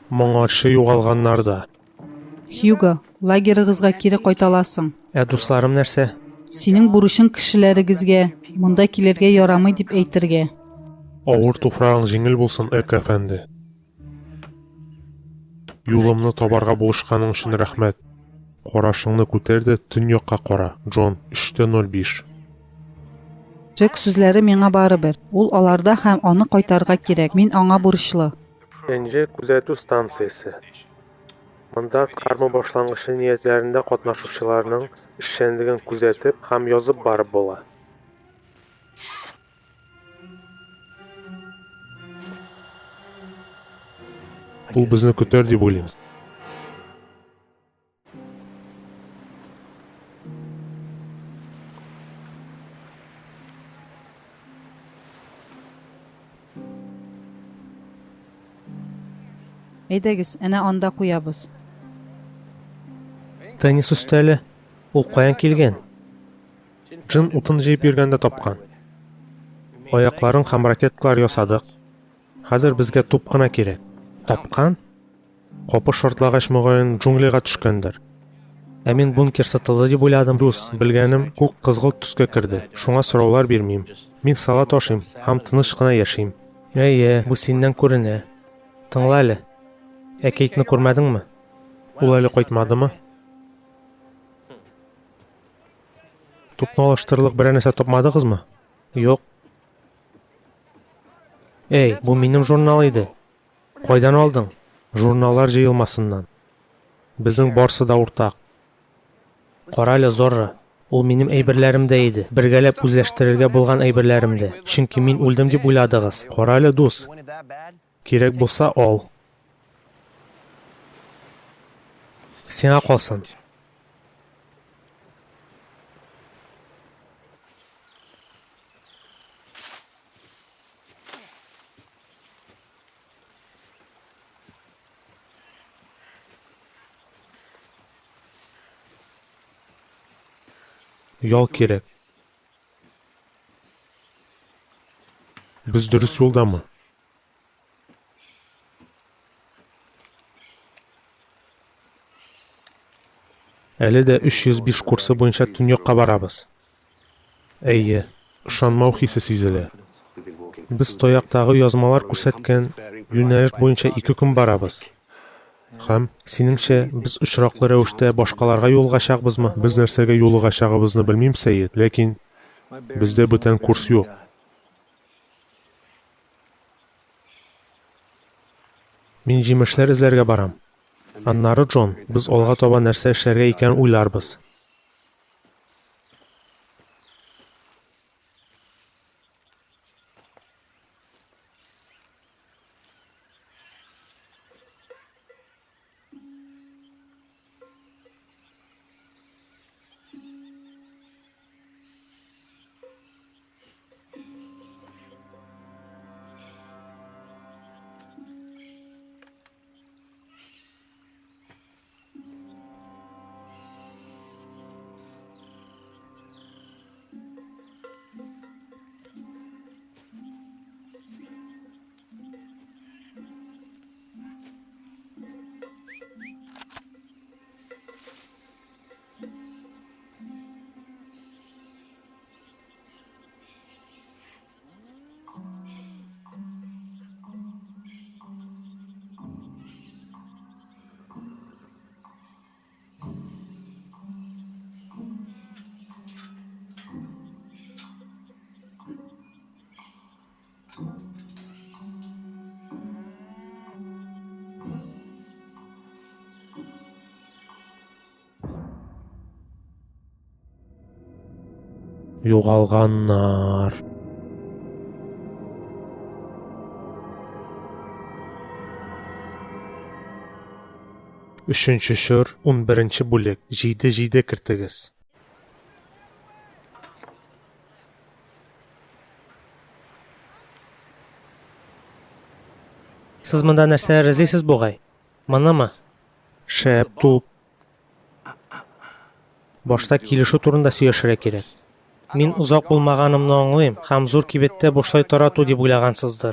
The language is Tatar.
Моңарчы югалганнар да. Хьюго, лагерыгызга кире кайталасың. Дусларым нәрсә? Синең бурычың кешеләрегезгә монда килергә ярамый дип әйтергә. Авыр туфрагың җиңел булсын, Эк әфәнде. Юлымны табарга булышканың өчен рәхмәт. Карашыңны күтәр дә төньякка кара, Джон 3:05. Джек сүзләре миңа барыбер. Ул аларда һәм аны кайтарга кирәк. Мин аңа бурычлы. Энҗе күзәтү станциясе. Монда карма башлангычы ниятләрендә катнашучыларның эшчәнлеген күзәтеп һәм язып барып була. Ул безне көтәр дип уйлыйм. Әйдәгез, әнә анда куябыз. Теннис өстәле. Ул каян килгән? Джин утын җыеп йөргәндә тапкан. Аякларын һәм ракеткалар ясадык. Хәзер безгә туп кына кирәк. Тапкан? Капы шартлагач мөгаен джунглига төшкәндер. Ә мин бункер сатылды дип уйладым. Дус, белгәнем күк кызгылт төскә керде. Шуңа сораулар бирмим. Мин салат ашыйм һәм тыныч кына яшим. Әйе, бу синнән күренә. Тыңла әле. Әкәйтне күрмәдеңме? Ул әле кайтмадымы? Тупны алыштырырлык берәр нәрсә тапмадыгызмы? Юк. Эй, бу минем журнал иде. Кайдан алдың? Журналлар җыелмасыннан. Безнең барсы да уртак. Кара әле, Зорро. Ул минем әйберләремдә иде. Бергәләп үзләштерергә булган әйберләремдә. Чөнки мин үлдем дип уйладыгыз. Кара әле, дус. Кирәк булса ал. Сиңа калсын. Ял кирәк. Без дөрес юлдамы? Әле дә 305 курсы буенча төньякка барабыз. Әйе, ышанмау хисе сизелә. Без тояктагы язмалар күрсәткән юнәлеш буенча 2 көн барабыз. Һәм, синеңчә, без очраклы рәвештә башкаларга юлгачакбызмы? Без нәрсәгә юлгачагыбызны белмим, Сәйет, ләкин бездә бүтән курс юк. Мин җимешләр эзләргә барам. Аннары, Джон, без алга таба нәрсә эшләргә икән уйларбыз. Югалганнар. Üçüncü şur, 11-ci бүлек. Җиде кертегез. Сез монда нәрсә эзлисез бугай? Монымы? Шәп туп. Башта килешү турында сөйләшергә кирәк. Мин узак булмаганымны аңлыйм һәм зур кибеттә бушлай тарату дип уйлагансыздыр.